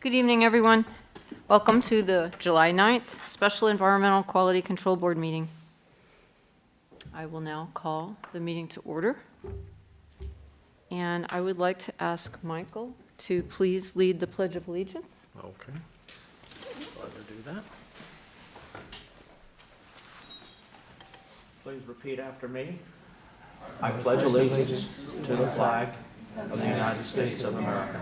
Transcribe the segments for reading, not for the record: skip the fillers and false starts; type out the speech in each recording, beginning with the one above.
Good evening, everyone. Welcome to the July 9th Special Environmental Quality Control Board meeting. I will now call the meeting to order. And I would like to ask Michael to please lead the Pledge of Allegiance. Okay. Let her do that. Please repeat after me. I pledge allegiance to the flag of the United States of America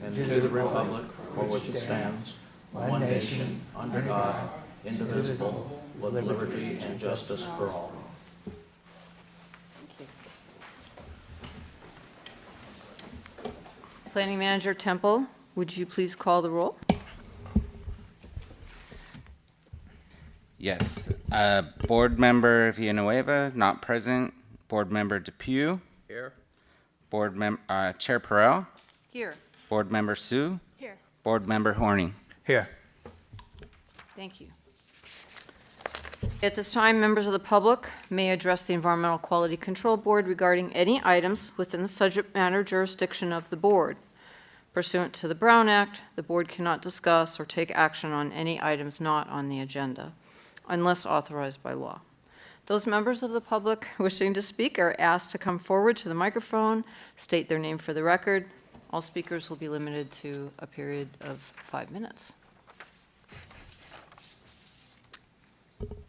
and to the republic for which it stands, one nation, under God, indivisible, with liberty and justice for all. Planning Manager Temple, would you please call the roll? Yes. Board Member Villanueva, not present. Board Member Depew. Here. Chair Perel. Here. Board Member Sue. Here. Board Member Horning. Here. Thank you. At this time, members of the public may address the Environmental Quality Control Board regarding any items within the subject matter jurisdiction of the board. Pursuant to the Brown Act, the board cannot discuss or take action on any items not on the agenda, unless authorized by law. Those members of the public wishing to speak are asked to come forward to the microphone, state their name for the record. All speakers will be limited to a period of 5 minutes.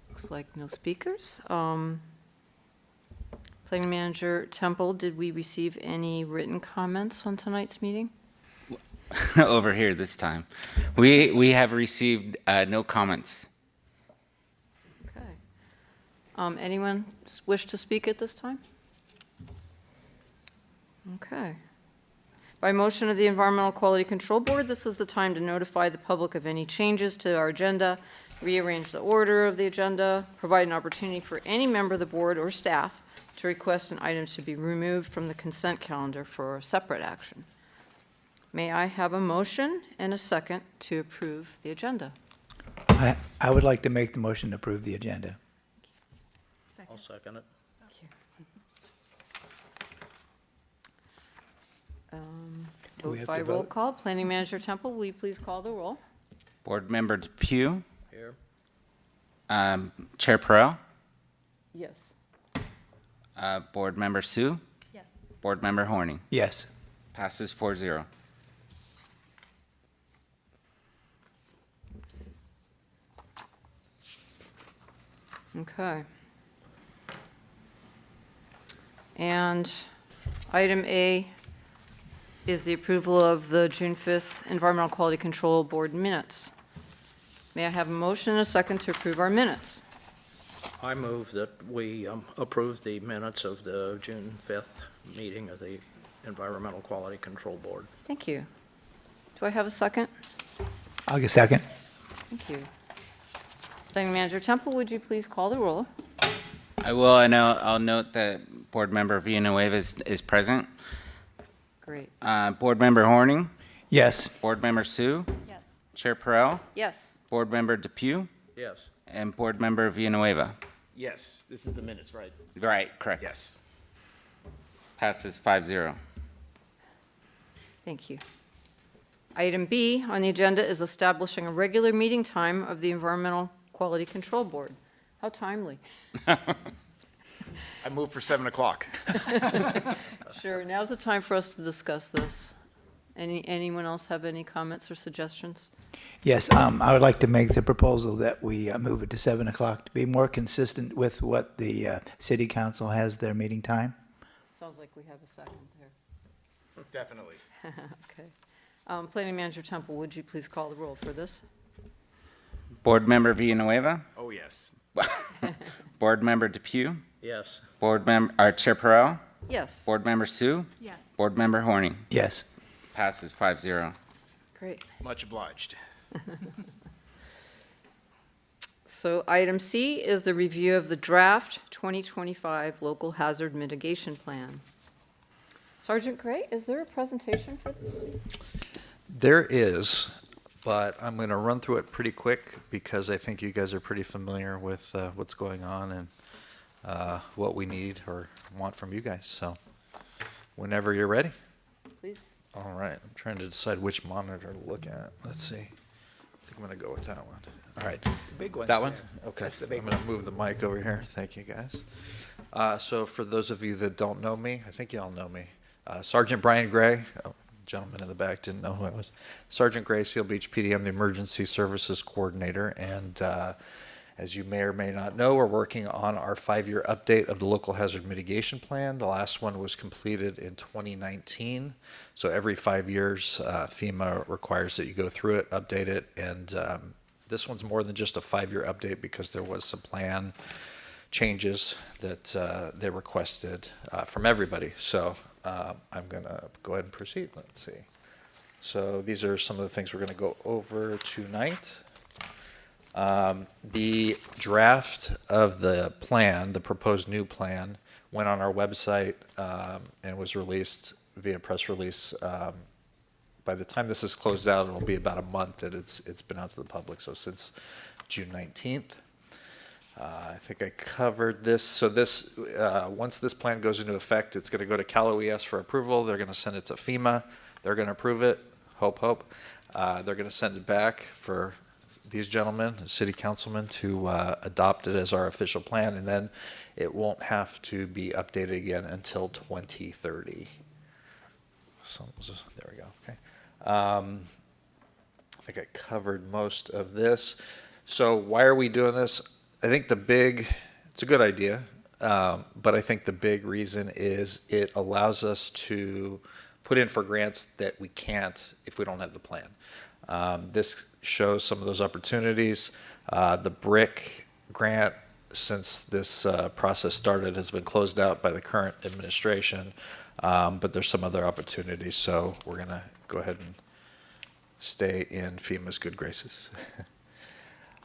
Looks like no speakers. Planning Manager Temple, did we receive any written comments on tonight's meeting? Over here this time. We have received no comments. Okay. Anyone wish to speak at this time? Okay. By motion of the Environmental Quality Control Board, this is the time to notify the public of any changes to our agenda, rearrange the order of the agenda, provide an opportunity for any member of the board or staff to request an item to be removed from the consent calendar for separate action. May I have a motion and a second to approve the agenda? I would like to make the motion to approve the agenda. I'll second it. Do we Vote have by to roll vote? call. Planning Manager Temple, will you please call the roll? Board Member Depew. Here. Chair Perel. Yes. Board Member Sue. Yes. Board Member Horning. Yes. Passes 4-0. Okay. And item A is the approval of the June 5th Environmental Quality Control Board minutes. May I have a motion and a second to approve our minutes? I move that we approve the minutes of the June 5th meeting of the Environmental Quality Control Board. Thank you. Do I have a second? I'll get second. Thank you. Planning Manager Temple, would you please call the roll? I will. I'll note that Board Member Villanueva is present. Great. Board Member Horning. Yes. Board Member Sue. Yes. Chair Perel. Yes. Board Member Depew. Yes. And Board Member Villanueva. Yes, this is the minutes, right? Right, correct. Yes. Passes 5-0. Thank you. Item B on the agenda is establishing a regular meeting time of the Environmental Quality Control Board. How timely. I moved for 7 o'clock. Sure, now's the time for us to discuss this. Anyone else have any comments or suggestions? Yes, I would like to make the proposal that we move it to 7 o'clock to be more consistent with what the city council has their meeting time. Sounds like we have a second there. Definitely. Okay. Planning Manager Temple, would you please call the roll for this? Board Member Villanueva. Oh, yes. Board Member Depew. Yes. Chair Perel. Yes. Board Member Sue. Yes. Board Member Horning. Yes. Passes 5-0. Great. Much obliged. So item C is the review of the draft 2025 Local Hazard Mitigation Plan. Sergeant Gray, is there a presentation for this? There is, but I'm going to run through it pretty quick because I think you guys are pretty familiar with what's going on and what we need or want from you guys. So whenever you're ready. Please. All right, I'm trying to decide which monitor to look at. Let's see. I think I'm going to go with that one. All right. Big one's That one? there. Okay. That's the big I'm going to move the mic over here. Thank you, guys. So for those of you that don't know me, I think you all know me. Sergeant Brian Gray, gentleman in the back didn't know who I was. Sergeant Gray, Seal Beach PD. I'm the Emergency Services Coordinator. And as you may or may not know, we're working on our 5-year update of the Local Hazard Mitigation Plan. The last one was completed in 2019. So every 5 years, FEMA requires that you go through it, update it, and this one's more than just a 5-year update because there was some plan changes that they requested from everybody. So I'm going to go ahead and proceed. Let's see. So these are some of the things we're going to go over tonight. The draft of the plan, the proposed new plan, went on our website and was released via press release. By the time this is closed out, it'll be about a month that it's been out to the public. So since June 19th. I think I covered this. So this, once this plan goes into effect, it's going to go to Cal OES for approval. They're going to send it to FEMA. They're going to approve it. Hope. They're going to send it back for these gentlemen, the city councilmen, to adopt it as our official plan, and then it won't have to be updated again until 2030. So, there we go. Okay. I think I covered most of this. So why are we doing this? I think it's a good idea, but I think the big reason is it allows us to put in for grants that we can't if we don't have the plan. This shows some of those opportunities. The BRIC grant, since this process started, has been closed out by the current administration, but there's some other opportunities, so we're going to go ahead and stay in FEMA's good graces.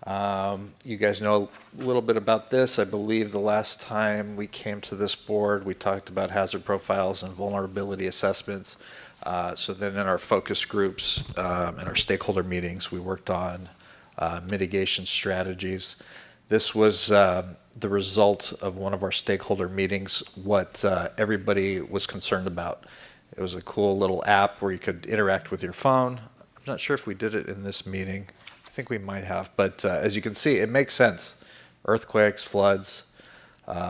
You guys know a little bit about this. I believe the last time we came to this board, we talked about hazard profiles and vulnerability assessments. So then in our focus groups and our stakeholder meetings, we worked on mitigation strategies. This was the result of one of our stakeholder meetings, what everybody was concerned about. It was a cool little app where you could interact with your phone. I'm not sure if we did it in this meeting. I think we might have, but as you can see, it makes sense. Earthquakes, floods,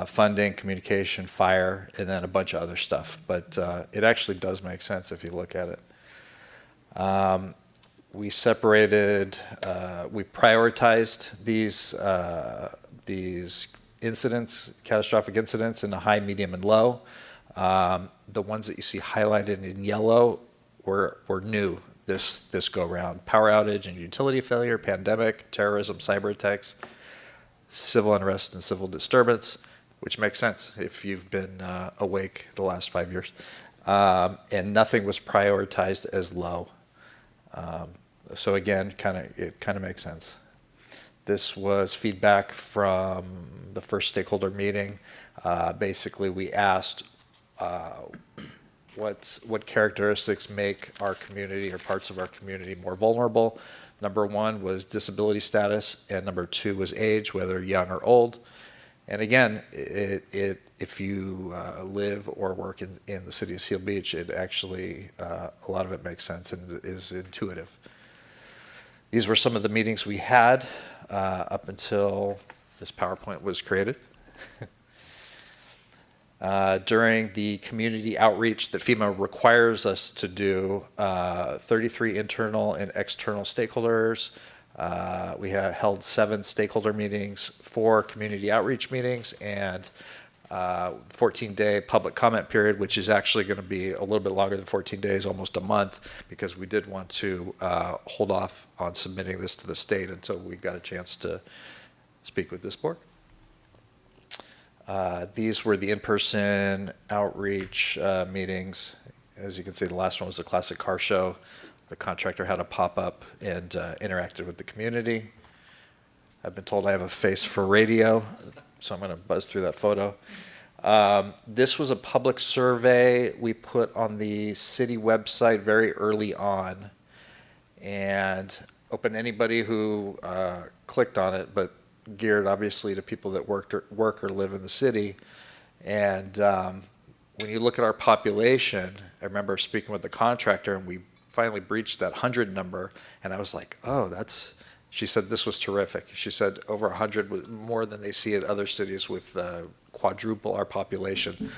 funding, communication, fire, and then a bunch of other stuff. But it actually does make sense if you look at it. We separated, we prioritized these incidents, catastrophic incidents, into high, medium, and low. The ones that you see highlighted in yellow were new this go round. Power outage and utility failure, pandemic, terrorism, cyber attacks, civil unrest and civil disturbance, which makes sense if you've been awake the last 5 years. And nothing was prioritized as low. So again, it kind of makes sense. This was feedback from the first stakeholder meeting. Basically, we asked what characteristics make our community or parts of our community more vulnerable. Number one was disability status, and number two was age, whether young or old. And again, if you live or work in the city of Seal Beach, it actually, a lot of it makes sense and is intuitive. These were some of the meetings we had up until this PowerPoint was created. During the community outreach that FEMA requires us to do, 33 internal and external stakeholders. We held 7 stakeholder meetings, 4 community outreach meetings, and 14-day public comment period, which is actually going to be a little bit longer than 14 days, almost a month, because we did want to hold off on submitting this to the state until we got a chance to speak with this board. These were the in-person outreach meetings. As you can see, the last one was the Classic Car Show. The contractor had a pop-up and interacted with the community. I've been told I have a face for radio, so I'm going to buzz through that photo. This was a public survey we put on the city website very early on, and open to anybody who clicked on it, but geared obviously to people that work or live in the city. And when you look at our population, I remember speaking with the contractor, and we finally breached that 100 number, and I was like, oh, she said this was terrific. She said over 100 was more than they see at other cities with quadruple our population.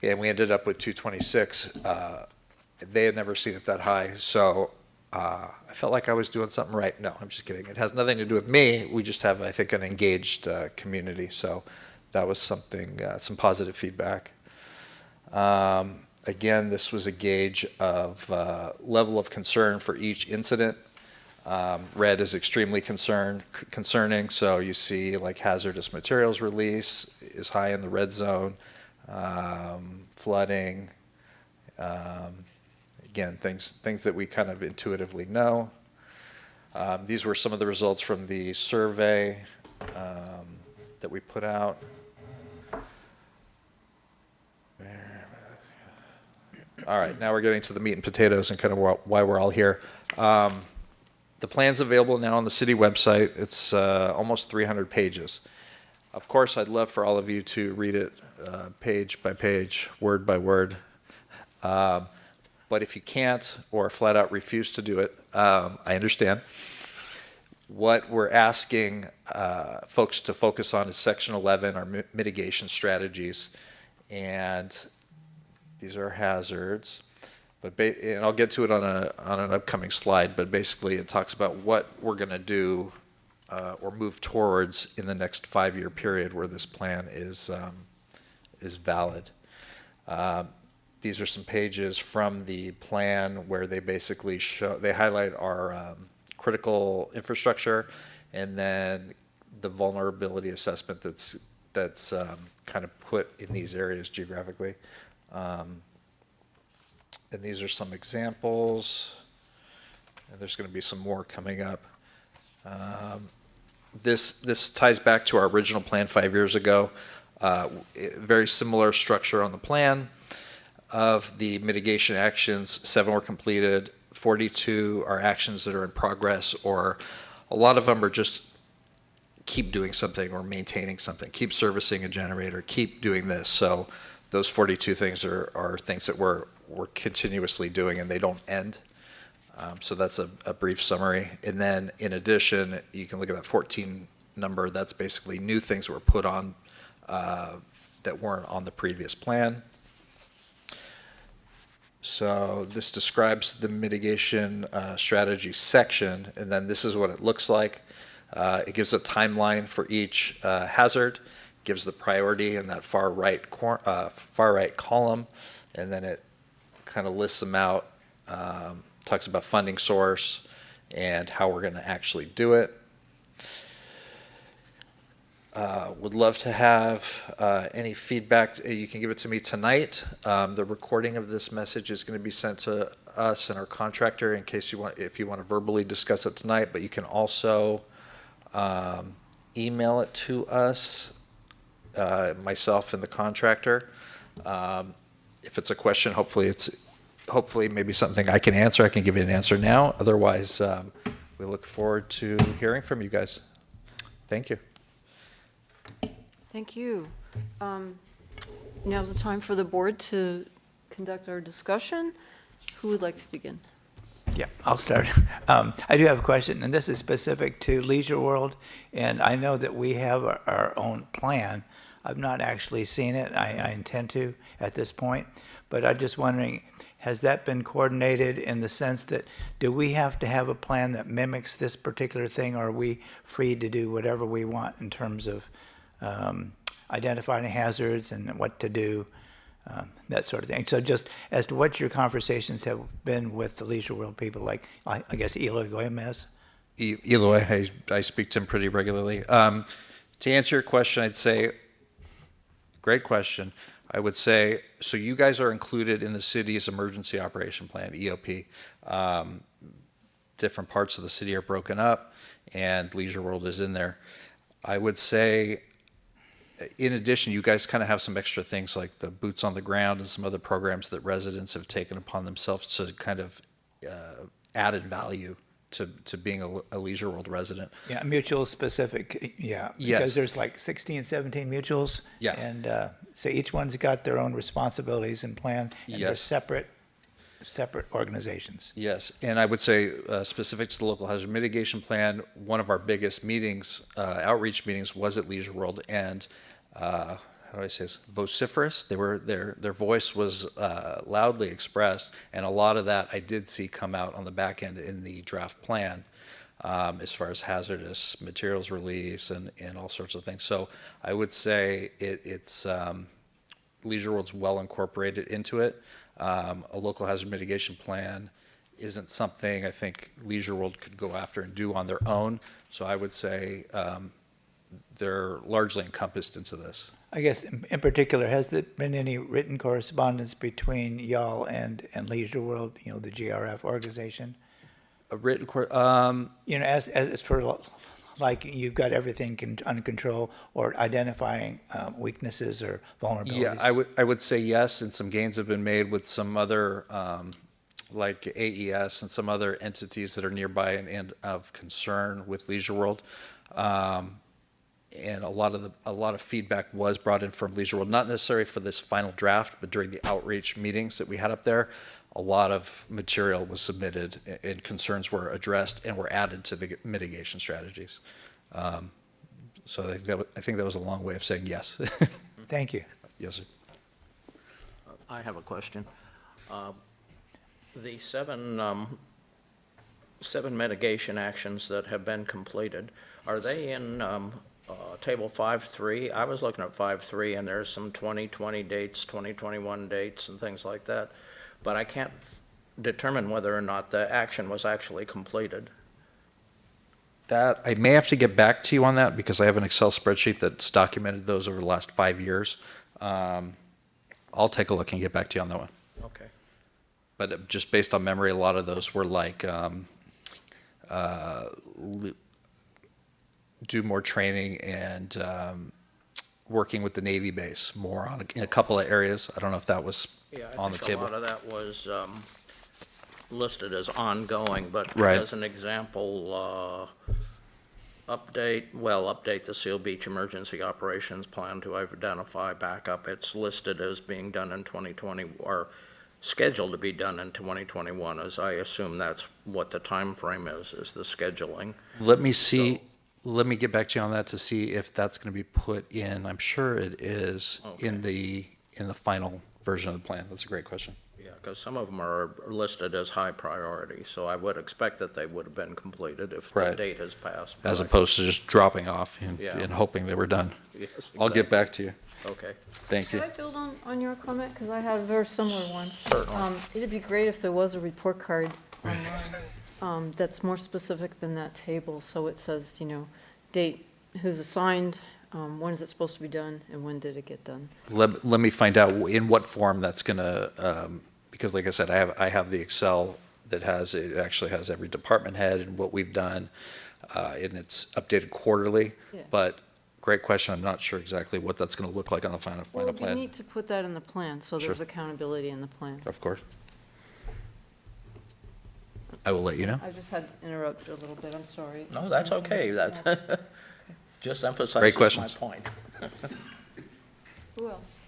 And we ended up with 226. They had never seen it that high, so I felt like I was doing something right. No, I'm just kidding. It has nothing to do with me. We just have, I think, an engaged community, so that was something, some positive feedback. Again, this was a gauge of level of concern for each incident. Red is extremely concerning, so you see like hazardous materials release is high in the red zone, flooding, again, things that we kind of intuitively know. These were some of the results from the survey that we put out. All right, now we're getting to the meat and potatoes and kind of why we're all here. The plan's available now on the city website. It's almost 300 pages. Of course, I'd love for all of you to read it page by page, word by word. But if you can't or flat out refuse to do it, I understand. What we're asking folks to focus on is Section 11, our mitigation strategies. And these are hazards. And I'll get to it on an upcoming slide, but basically it talks about what we're going to do or move towards in the next 5-year period where this plan is valid. These are some pages from the plan where they basically they highlight our critical infrastructure and then the vulnerability assessment that's kind of put in these areas geographically. And these are some examples, and there's going to be some more coming up. This ties back to our original plan 5 years ago. Very similar structure on the plan. Of the mitigation actions, 7 were completed, 42 are actions that are in progress, or a lot of them are just keep doing something or maintaining something, keep servicing a generator, keep doing this. So those 42 things are things that we're continuously doing and they don't end. So that's a brief summary. And then in addition, you can look at that 14 number. That's basically new things that were put on that weren't on the previous plan. So this describes the mitigation strategy section, and then this is what it looks like. It gives a timeline for each hazard, gives the priority in that far right column, and then it kind of lists them out, talks about funding source and how we're going to actually do it. Would love to have any feedback. You can give it to me tonight. The recording of this message is going to be sent to us and our contractor in case if you want to verbally discuss it tonight, but you can also email it to us, myself and the contractor. If it's a question, hopefully maybe something I can answer. I can give you an answer now. Otherwise, we look forward to hearing from you guys. Thank you. Thank you. Now's the time for the board to conduct our discussion. Who would like to begin? Yeah, I'll start. I do have a question, and this is specific to Leisure World, and I know that we have our own plan. I've not actually seen it. I intend to at this point, but I'm just wondering, has that been coordinated in the sense that do we have to have a plan that mimics this particular thing, or are we free to do whatever we want in terms of identifying hazards and what to do, that sort of thing? So just as to what your conversations have been with the Leisure World people, like I guess Eloy Gomez? Eloy, I speak to him pretty regularly. To answer your question, I'd say, great question. I would say, so you guys are included in the city's emergency operation plan, EOP. Different parts of the city are broken up, and Leisure World is in there. I would say, in addition, you guys kind of have some extra things like the boots on the ground and some other programs that residents have taken upon themselves to kind of added value to being a Leisure World resident. Yeah, mutual specific, yeah. Yes. Because there's like 16, 17 mutuals. Yeah. And so each one's got their own responsibilities and plan, and they're Yes. separate organizations. Yes, and I would say specific to the local hazard mitigation plan, one of our biggest meetings, outreach meetings, was at Leisure World, and how do I say this? Vociferous. Their voice was loudly expressed, and a lot of that I did see come out on the back end in the draft plan, as far as hazardous materials release and all sorts of things. So I would say it's Leisure World's well incorporated into it. A local hazard mitigation plan isn't something I think Leisure World could go after and do on their own. So I would say they're largely encompassed into this. I guess in particular, has there been any written correspondence between y'all and Leisure World, the GRF organization? A written, As for like you've got everything under control, or identifying weaknesses or vulnerabilities? yeah, I would say yes, and some gains have been made with some other, like AES and some other entities that are nearby and of concern with Leisure World. And a lot of feedback was brought in from Leisure World, not necessarily for this final draft, but during the outreach meetings that we had up there, a lot of material was submitted and concerns were addressed and were added to the mitigation strategies. So I think that was a long way of saying yes. Thank you. Yes, sir. I have a question. The seven mitigation actions that have been completed, are they in Table 5.3? I was looking at 5.3, and there's some 2020 dates, 2021 dates, and things like that, but I can't determine whether or not the action was actually completed. That, I may have to get back to you on that because I have an Excel spreadsheet that's documented those over the last 5 years. I'll take a look and get back to you on that one. Okay. But just based on memory, a lot of those were like do more training and working with the Navy base more on in a couple of areas. I don't know if that was Yeah, on I the think a table. lot of that was listed as ongoing, but Right. as an example, update the Seal Beach Emergency Operations Plan to identify backup. It's listed as being done in 2020, or scheduled to be done in 2021, as I assume that's what the time frame is the scheduling. Let me see. Let me get back to you on that to see if that's going to be put in. I'm sure it is in the final version of the plan. That's a great question. Yeah, because some of them are listed as high priority, so I would expect that they would have been completed if the Right. date has passed. As by. opposed to just dropping off Yeah. and hoping they were done. Yes, I'll get exactly. back to you. Okay. Thank Can you. I build on your comment? Because I had a very similar one. Certainly. It'd be great if there was a report card online that's more specific than that table. So it says, date, who's assigned, when is it supposed to be done, and when did it get done? Let me find out in what form that's going to, because like I said, I have the Excel that it actually has every department head and what we've done, and it's updated quarterly. Yeah. But great question. I'm not sure exactly what that's going to look like on the final Well, it'd be plan. neat to put that in the plan, so Sure. there's accountability in the plan. Of course. I will let you know. I just had to interrupt a little bit, I'm sorry. No, that's okay. That just Great emphasizes my questions. point. Who else?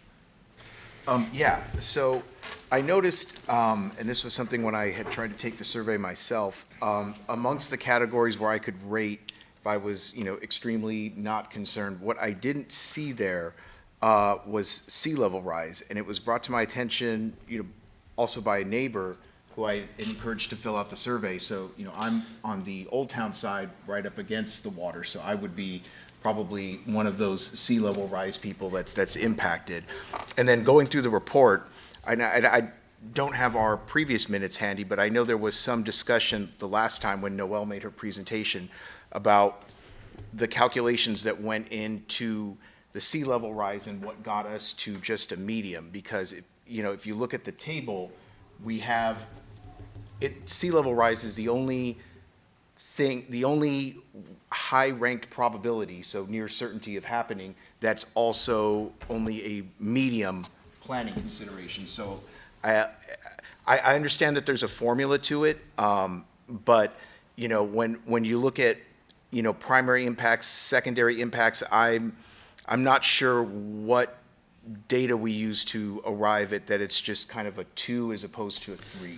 Yeah, so I noticed, and this was something when I had tried to take the survey myself, amongst the categories where I could rate if I was, extremely not concerned, what I didn't see there was sea level rise. And it was brought to my attention, also by a neighbor who I encouraged to fill out the survey. So, I'm on the Old Town side, right up against the water, so I would be probably one of those sea level rise people that's impacted. And then going through the report, I don't have our previous minutes handy, but I know there was some discussion the last time when Noelle made her presentation about the calculations that went into the sea level rise and what got us to just a medium. Because, if you look at the table, we have, sea level rise is the only high-ranked probability, so near certainty of happening, that's also only a medium planning consideration. So I understand that there's a formula to it, but you know, when you look at, you know, primary impacts, secondary impacts, I'm not sure what data we use to arrive at that it's just kind of a 2 as opposed to a 3.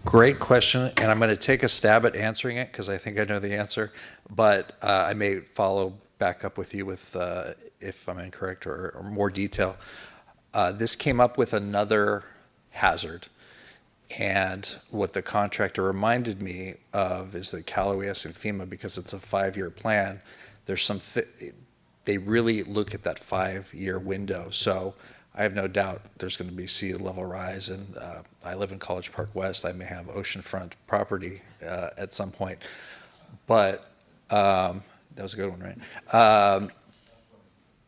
Great question, and I'm going to take a stab at answering it because I think I know the answer, but I may follow back up with you with if I'm incorrect or more detail. This came up with another hazard, and what the contractor reminded me of is that Cal OES and FEMA, because it's a 5-year plan, there's they really look at that 5-year window. So I have no doubt there's going to be sea level rise, and I live in College Park West. I may have oceanfront property at some point, but that was a good one, right?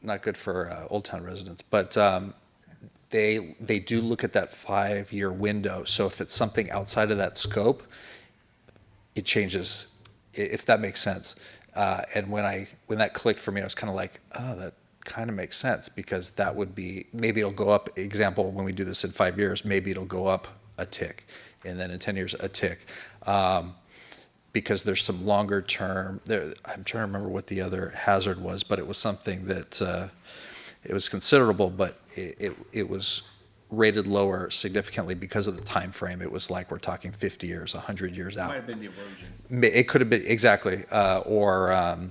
Not good for Old Town residents, but they do look at that 5-year window. So if it's something outside of that scope, it changes, if that makes sense. And when that clicked for me, I was kind of like, oh, that kind of makes sense, because that would be, maybe it'll go up, example, when we do this in 5 years, maybe it'll go up a tick, and then in 10 years, a tick. Because there's some longer term, I'm trying to remember what the other hazard was, but it was something that, it was considerable, but it was rated lower significantly because of the time frame. It was like we're talking 50 years, 100 years out. Might have been the erosion. It could have been, exactly, or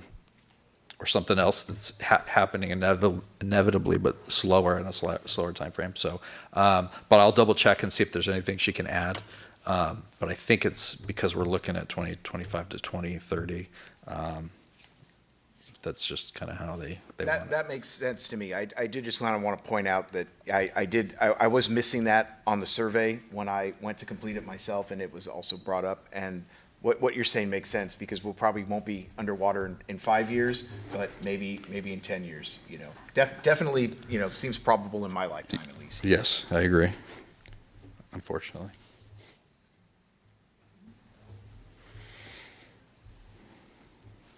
something else that's happening inevitably, but slower in a slower time frame. So, but I'll double check and see if there's anything she can add. But I think it's because we're looking at 2025 to 2030. That's just kind of how they want it. That makes sense to me. I did just want to point out that I was missing that on the survey when I went to complete it myself, and it was also brought up. And what you're saying makes sense, because we'll probably won't be underwater in 5 years, but maybe in 10 years, you know. Definitely, you know, seems probable in my lifetime at least. Yes, I agree, unfortunately.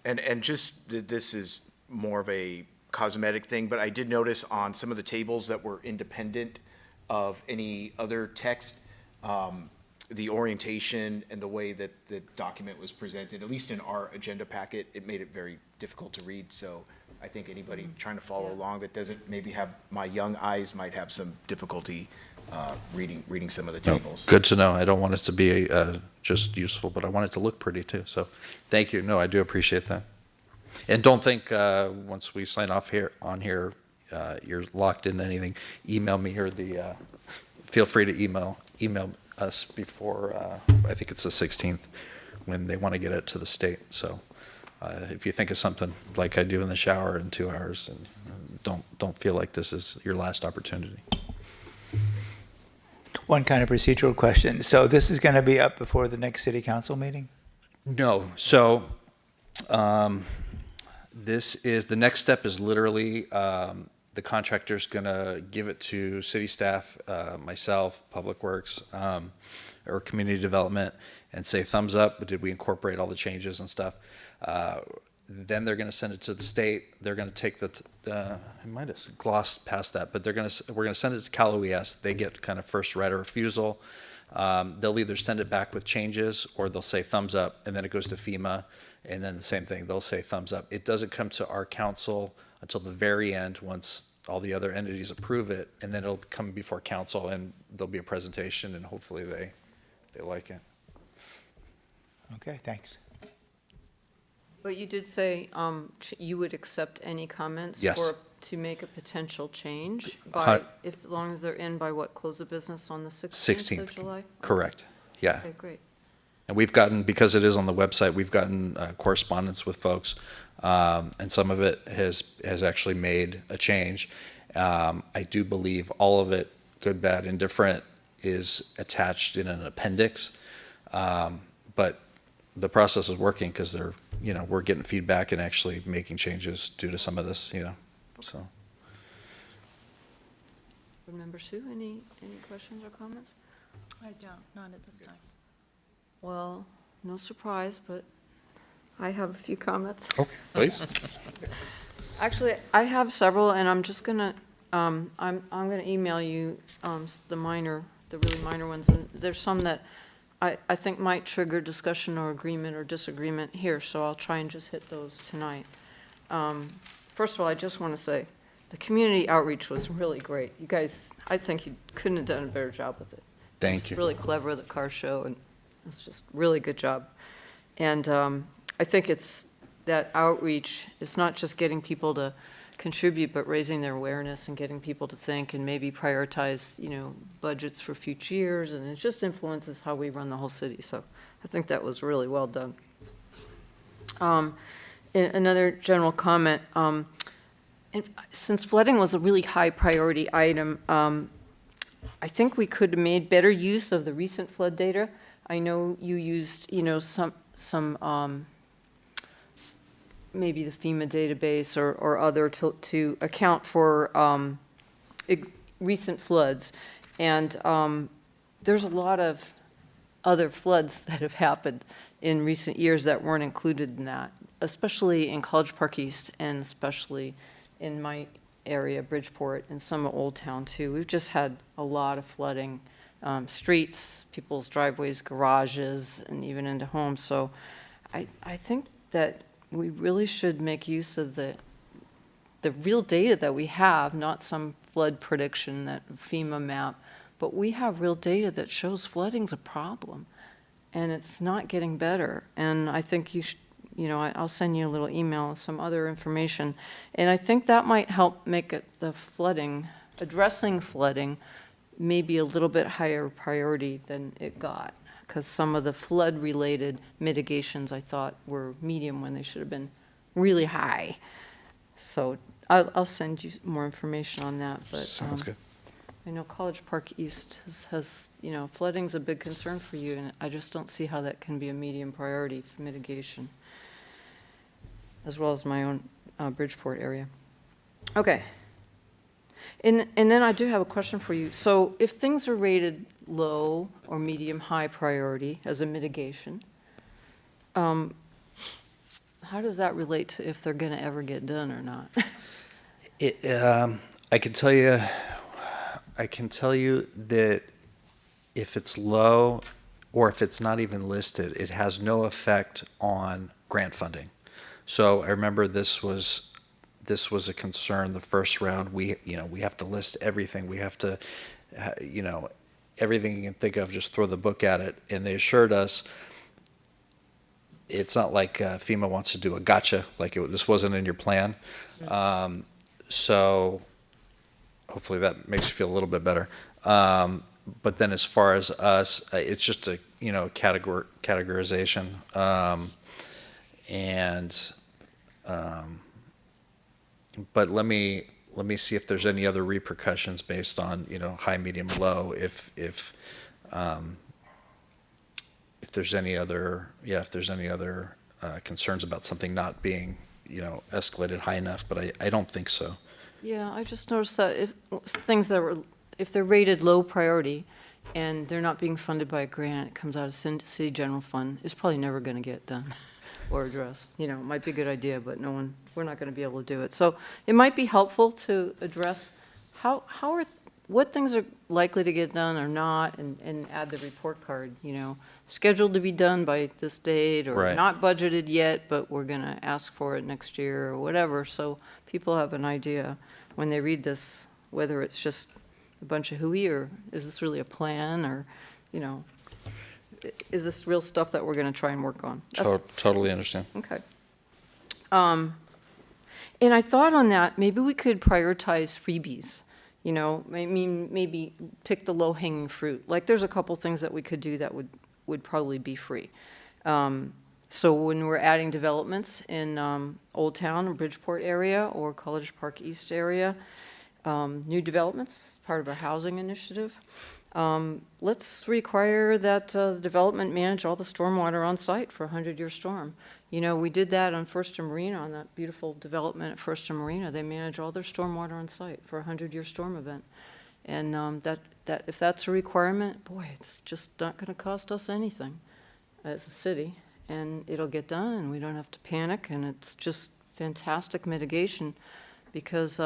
And just, this is more of a cosmetic thing, but I did notice on some of the tables that were independent of any other text, the orientation and the way that the document was presented, at least in our agenda packet, it made it very difficult to read. So I think anybody trying to follow along that doesn't maybe have my young eyes might have some difficulty reading some of the tables. Good to know. I don't want it to be just useful, but I want it to look pretty too. So thank you. No, I do appreciate that. And don't think once we sign off here you're locked into anything. Email me, or feel free to email us before, I think it's the 16th, when they want to get it to the state. So if you think of something like I do in the shower in 2 hours, and don't feel like this is your last opportunity. One kind of procedural question. So this is going to be up before the next city council meeting? No. So this is, the next step is literally the contractor's going to give it to city staff, myself, Public Works, or Community Development, and say thumbs up. Did we incorporate all the changes and stuff? Then they're going to send it to the state. They're going to take I might have glossed past that, but we're going to send it to Cal OES. They get kind of first right of refusal. They'll either send it back with changes, or they'll say thumbs up, and then it goes to FEMA, and then the same thing, they'll say thumbs up. It doesn't come to our council until the very end, once all the other entities approve it, and then it'll come before council, and there'll be a presentation, and hopefully they like it. Okay, thanks. But you did say you would accept any comments? Yes. To make a potential change Hun- as long as they're in by what, close of business on the 16th 16th. of July? Correct. Yeah. Okay, great. And we've gotten, because it is on the website, we've gotten correspondence with folks, and some of it has actually made a change. I do believe all of it, good, bad, indifferent, is attached in an appendix. But the process is working, because we're getting feedback and actually making changes due to some of this, so. Board Member Sue, any questions or comments? I don't, not at this time. Well, no surprise, but I have a few comments. Okay, please. Actually, I have several, and I'm just gonna, I'm gonna email you the really minor ones, and there's some that I think might trigger discussion or agreement or disagreement here, so I'll try and just hit those tonight. First of all, I just want to say, the community outreach was really great. You guys, I think you couldn't have done a better job with it. Thank you. Really clever, the car show, and it's just really good job. And I think it's, that outreach is not just getting people to contribute, but raising their awareness and getting people to think and maybe prioritize, budgets for future years, and it just influences how we run the whole city. So I think that was really well done. Another general comment, and since flooding was a really high priority item, I think we could have made better use of the recent flood data. I know you used, some maybe the FEMA database or other to account for recent floods. And there's a lot of other floods that have happened in recent years that weren't included in that, especially in College Park East and especially in my area, Bridgeport, and some of Old Town too. We've just had a lot of flooding, streets, people's driveways, garages, and even into homes. So I think that we really should make use of the real data that we have, not some flood prediction, that FEMA map, but we have real data that shows flooding's a problem, and it's not getting better. And I think you should, I'll send you a little email with some other information, and I think that might help make it the flooding, addressing flooding, maybe a little bit higher priority than it got, because some of the flood-related mitigations I thought were medium when they should have been really high. So I'll send you more information on that. But Sounds good. I know College Park East has, flooding's a big concern for you, and I just don't see how that can be a medium priority for mitigation, as well as my own Bridgeport area. Okay. And then I do have a question for you. So if things are rated low or medium high priority as a mitigation, how does that relate to if they're going to ever get done or not? I can tell you that if it's low or if it's not even listed, it has no effect on grant funding. So I remember this was a concern the first round. We have to list everything. We have to, everything you can think of, just throw the book at it. And they assured us it's not like FEMA wants to do a gotcha, like this wasn't in your plan. So hopefully that makes you feel a little bit better. But then as far as us, it's just a categorization. But let me see if there's any other repercussions based on high, medium, low. If there's any other concerns about something not being escalated high enough, but I don't think so. Yeah, I just noticed that if they're rated low priority and they're not being funded by a grant, it comes out of city general fund, it's probably never going to get done or addressed. It might be a good idea, but we're not going to be able to do it. So it might be helpful to address what things are likely to get done or not, and add the report card, scheduled to be done by this date, or Right. not budgeted yet, but we're going to ask for it next year, or whatever, so people have an idea when they read this, whether it's just a bunch of hooey, or is this really a plan, or, is this real stuff that we're going to try and work on? That's- Totally understand. Okay. And I thought on that, maybe we could prioritize freebies, maybe pick the low-hanging fruit. Like, there's a couple things that we could do that would probably be free. So when we're adding developments in Old Town or Bridgeport area or College Park East area, new developments, part of our housing initiative, let's require that the development manage all the stormwater on site for a 100-year storm. We did that on First and Marina, on that beautiful development at First and Marina. They manage all their stormwater on site for a 100-year storm event. And that if that's a requirement, boy, it's just not going to cost us anything as a city. And it'll get done, and we don't have to panic, and it's just fantastic mitigation, because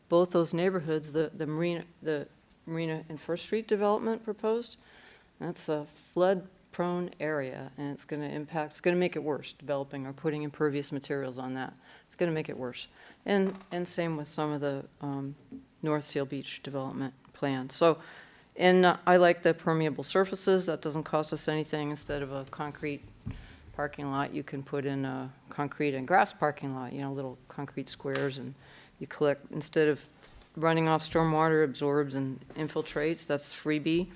both those neighborhoods, the Marina and First Street development proposed, that's a flood prone area, and it's going to make it worse, developing or putting impervious materials on that. It's going to make it worse. And same with some of the North Seal Beach development plans. So, and I like the permeable surfaces. That doesn't cost us anything. Instead of a concrete parking lot, you can put in a concrete and grass parking lot, little concrete squares, and you collect, instead of running off stormwater, absorbs and infiltrates. That's freebie.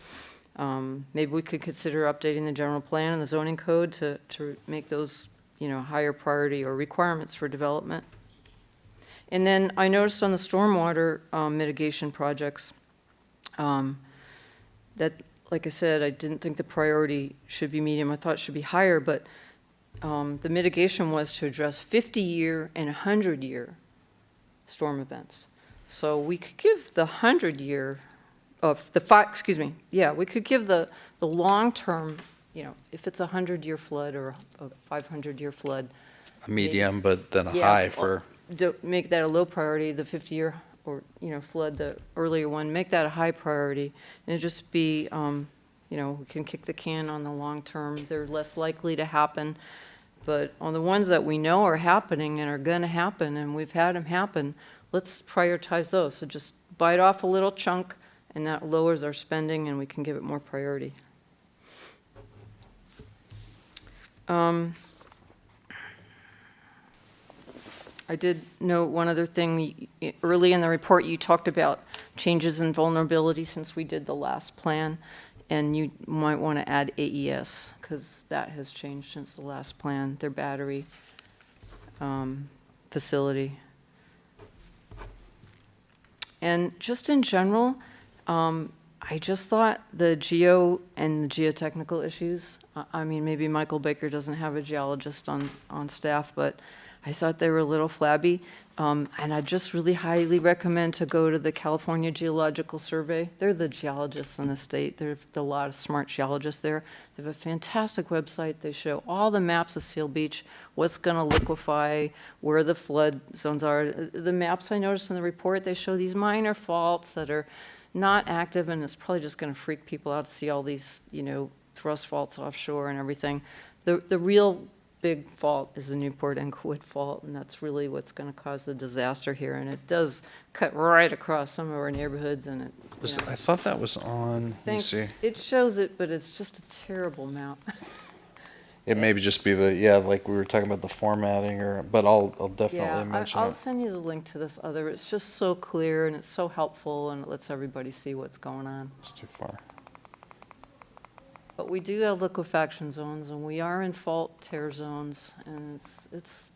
Maybe we could consider updating the general plan and the zoning code to make those, higher priority or requirements for development. And then I noticed on the stormwater mitigation projects that, like I said, I didn't think the priority should be medium. I thought it should be higher, but the mitigation was to address 50-year and 100-year storm events. So we could give the 100-year, we could give the long-term, if it's a 100-year flood or a 500-year flood. A medium, but then a Yeah, high for, Make that a low priority, the 50-year or, flood, the earlier one, make that a high priority. And it just be, we can kick the can on the long term. They're less likely to happen. But on the ones that we know are happening and are going to happen, and we've had them happen, let's prioritize those. So just bite off a little chunk, and that lowers our spending, and we can give it more priority. I did note one other thing. Early in the report, you talked about changes in vulnerability since we did the last plan, and you might want to add AES, because that has changed since the last plan, their battery facility. And just in general, I just thought the geo and the geotechnical issues, I mean, maybe Michael Baker doesn't have a geologist on staff, but I thought they were a little flabby. And I just really highly recommend to go to the California Geological Survey. They're the geologists in the state. There's a lot of smart geologists there. They have a fantastic website. They show all the maps of Seal Beach, what's going to liquefy, where the flood zones are. The maps I noticed in the report, they show these minor faults that are not active, and it's probably just going to freak people out to see all these, thrust faults offshore and everything. The real big fault is the Newport Englewood fault, and that's really what's going to cause the disaster here. And it does cut right across some of our neighborhoods, and it. I thought that was on, let me see. It shows it, but it's just a terrible map. It may just be like we were talking about the formatting but I'll definitely mention I'll it. send you the link to this other. It's just so clear and it's so helpful, and it lets everybody see what's going on. It's too far. But we do have liquefaction zones, and we are in fault tear zones, and it's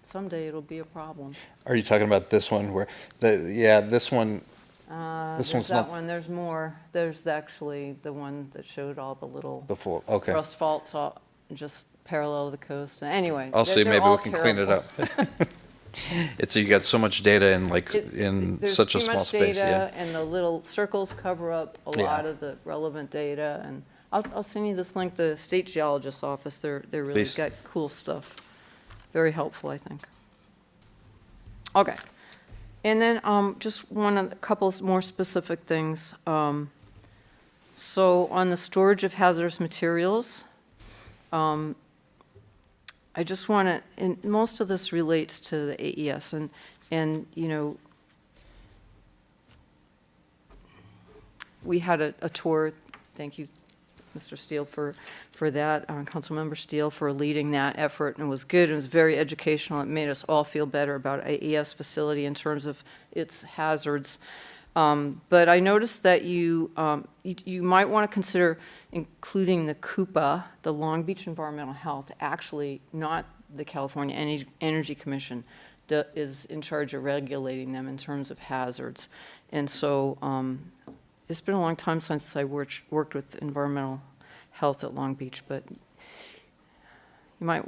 someday it'll be a problem. Are you talking about this one where, this one, There's one's that not- one, there's more. There's actually the one that showed all the little okay. thrust faults just parallel to the coast. Anyway, I'll see, they're maybe all we can clean it terrible. up. You got so much data in There's such a too small much space, data, and the little circles cover up a Yeah. lot of the relevant data. And I'll send you this link, the state geologist's office. They're really Please. got cool stuff. Very helpful, I think. Okay. And then just a couple more specific things. So on the storage of hazardous materials, I just want to, and most of this relates to the AES, and we had a tour. Thank you, Mr. Steele, for that, Councilmember Steele, for leading that effort, and it was good. It was very educational. It made us all feel better about AES facility in terms of its hazards. But I noticed that you might want to consider including the CUPA, the Long Beach Environmental Health, actually not the California Energy Commission, is in charge of regulating them in terms of hazards. And so it's been a long time since I worked with environmental health at Long Beach, but you might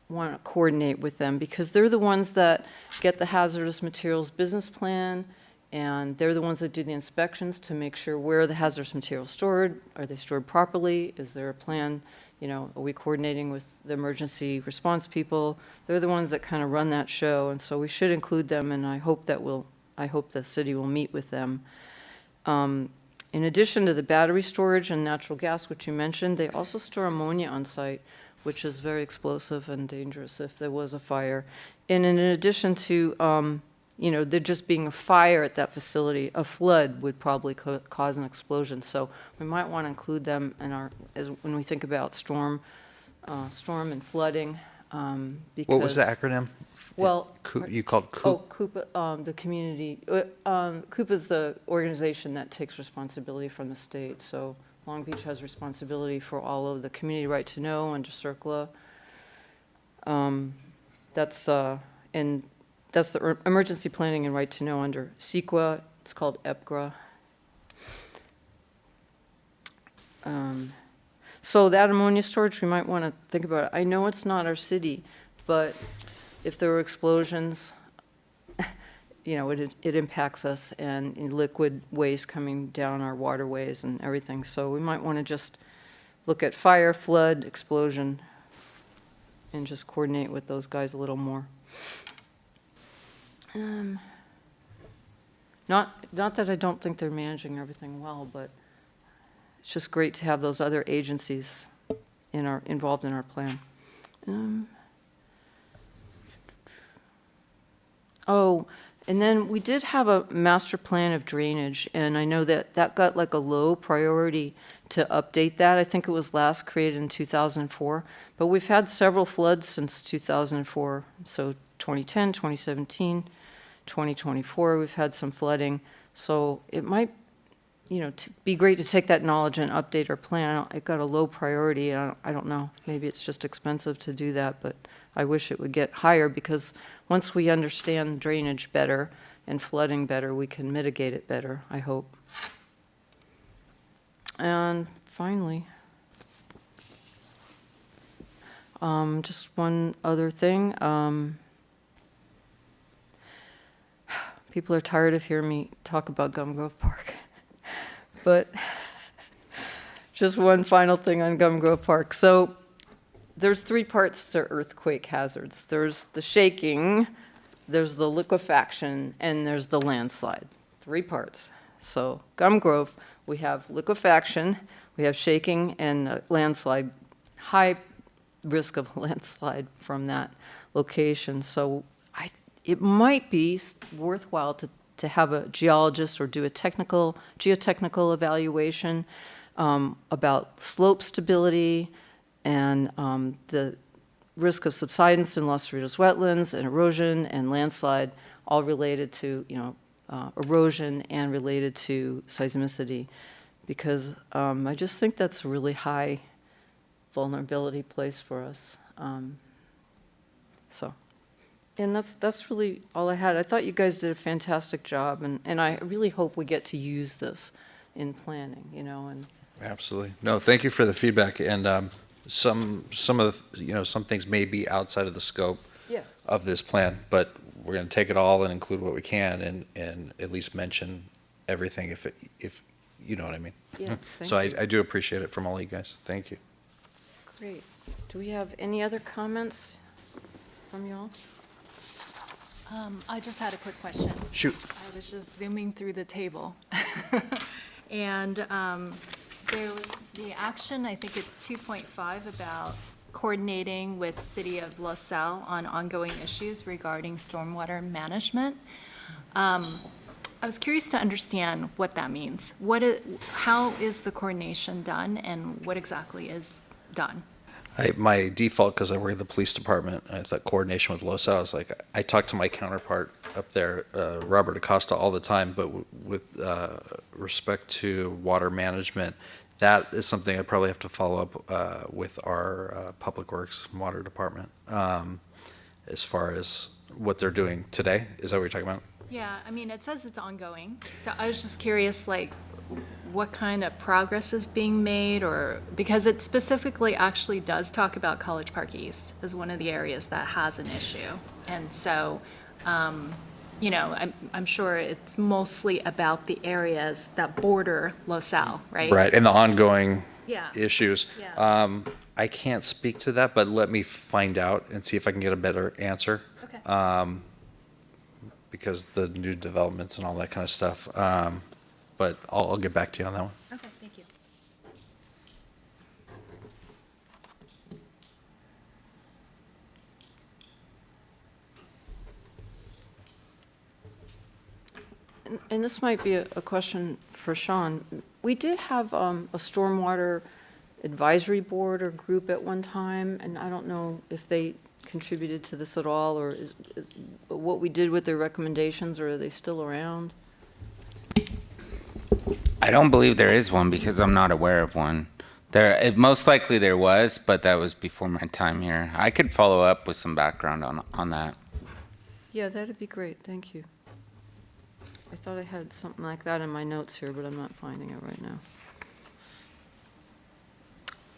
want to coordinate with them, because they're the ones that get the hazardous materials business plan, and they're the ones that do the inspections to make sure where the hazardous materials stored. Are they stored properly? Is there a plan? Are we coordinating with the emergency response people? They're the ones that kind of run that show, and so we should include them, and I hope the city will meet with them. In addition to the battery storage and natural gas, which you mentioned, they also store ammonia on site, which is very explosive and dangerous if there was a fire. And in addition to, there just being a fire at that facility, a flood would probably cause an explosion. So we might want to include them in when we think about storm and flooding. What was the acronym? Well, You called Oh, COOP? Coupa, the community, Coupa is the organization that takes responsibility from the state. So Long Beach has responsibility for all of the community right to know under CERCLA. That's the emergency planning and right to know under CEQA. It's called EPGRA. So that ammonia storage, we might want to think about it. I know it's not our city, but if there were explosions, it impacts us, and in liquid waste coming down our waterways and everything. So we might want to just look at fire, flood, explosion, and just coordinate with those guys a little more. Not that I don't think they're managing everything well, but it's just great to have those other agencies involved in our plan. And then we did have a master plan of drainage, and I know that got like a low priority to update that. I think it was last created in 2004, but we've had several floods since 2004. So 2010, 2017, 2024, we've had some flooding. So it might, be great to take that knowledge and update our plan. It got a low priority. I don't know. Maybe it's just expensive to do that, but I wish it would get higher, because once we understand drainage better and flooding better, we can mitigate it better, I hope. And finally, just one other thing. People are tired of hearing me talk about Gum Grove Park. But just one final thing on Gum Grove Park. So there's three parts to earthquake hazards. There's the shaking, there's the liquefaction, and there's the landslide. Three parts. So Gum Grove, we have liquefaction, we have shaking, and landslide. High risk of landslide from that location. So it might be worthwhile to have a geologist or do a geotechnical evaluation about slope stability and the risk of subsidence in Los Cerritos wetlands and erosion and landslide, all related to erosion and related to seismicity, because I just think that's a really high vulnerability place for us. And that's really all I had. I thought you guys did a fantastic job, and I really hope we get to use this in planning, and Absolutely. No, thank you for the feedback. And some of the, some things may be outside of the scope yeah. of this plan, but we're going to take it all and include what we can, and at least mention everything if you know what I mean. Yeah, So thank you. I do appreciate it from all you guys. Thank you. Great. Do we have any other comments from you all? I just had a quick question. Shoot. I was just zooming through the table. And there was the action, I think it's 2.5, about coordinating with City of LaSalle on ongoing issues regarding stormwater management. I was curious to understand what that means. How is the coordination done, and what exactly is done? My default, because I work at the police department, I thought coordination with LoSal, I was like, I talk to my counterpart up there, Robert Acosta, all the time, but with respect to water management, that is something I probably have to follow up with our Public Works and Water Department, as far as what they're doing today. Is that what you're talking about? Yeah, I mean, it says it's ongoing, so I was just curious, like, what kind of progress is being made, or, because it specifically actually does talk about College Park East as one of the areas that has an issue. And so, I'm sure it's mostly about the areas that border LaSalle, right? Right, and the ongoing Yeah. issues. Yeah. I can't speak to that, but let me find out and see if I can get a better answer. Okay. Because the new developments and all that kind of stuff. but I'll get back to you on that one. Okay, thank you. And this might be a question for Sean. We did have a stormwater advisory board or group at one time, and I don't know if they contributed to this at all, or is what we did with their recommendations, or are they still around? I don't believe there is one because I'm not aware of one. Most likely there was, but that was before my time here. I could follow up with some background on that. Yeah, that'd be great, thank you. I thought I had something like that in my notes here, but I'm not finding it right now.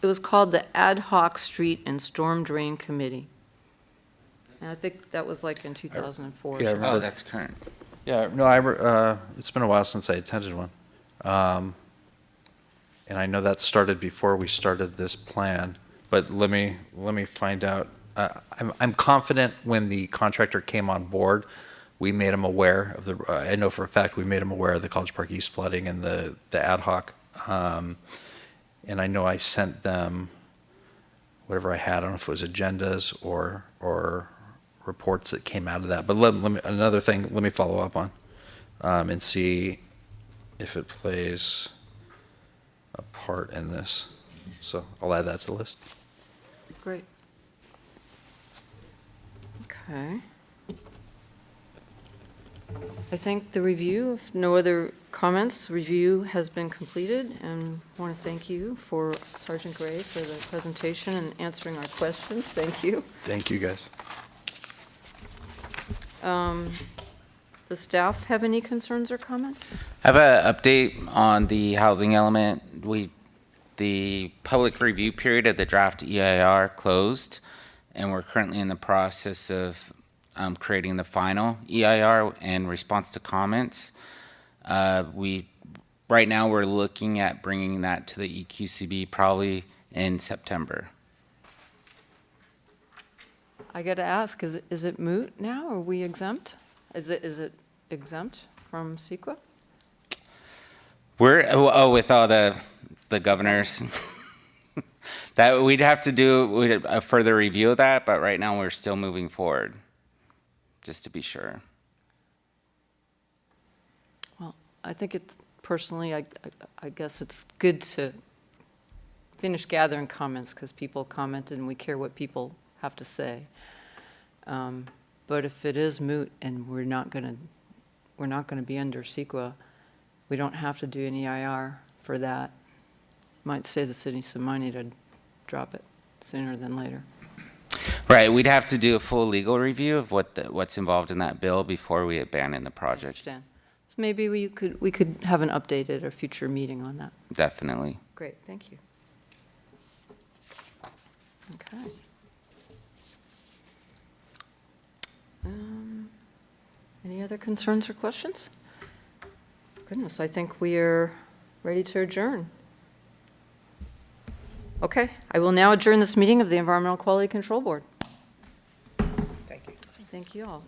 It was called the Ad Hoc Street and Storm Drain Committee. And I think that was like in 2004. Yeah, I or Oh, that's current. Yeah, no, it's been a while since I attended one. And I know that started before we started this plan, but let me find out. I'm confident when the contractor came on board, we made him aware of I know for a fact we made him aware of the College Park East flooding and the ad hoc. And I know I sent them whatever I had. I don't know if it was agendas or reports that came out of that. But another thing, let me follow up on and see if it plays a part in this. So I'll add that to the list. Great. Okay. I think the review, if no other comments, review has been completed, and I want to thank you for Sergeant Gray for the presentation and answering our questions. Thank you. Thank you, guys. Does staff have any concerns or comments? I have an update on the housing element. The public review period of the draft EIR closed, and we're currently in the process of creating the final EIR in response to comments. Right now we're looking at bringing that to the EQCB probably in September. I got to ask, is it moot now? Are we exempt? Is it exempt from CEQA? With all the governors. That we'd have to do a further review of that, but right now we're still moving forward, just to be sure. Well, I think it's, personally, I guess it's good to finish gathering comments, because people commented and we care what people have to say. But if it is moot and we're not going to be under CEQA, we don't have to do an EIR for that. Might save the city some money to drop it sooner than later. Right, we'd have to do a full legal review of what's involved in that bill before we abandon the project. Understand. So maybe we could have an update at a future meeting on that. Definitely. Great, thank you. Okay. Any other concerns or questions? Goodness, I think we are ready to adjourn. Okay, I will now adjourn this meeting of the Environmental Quality Control Board. Thank you. Thank you all.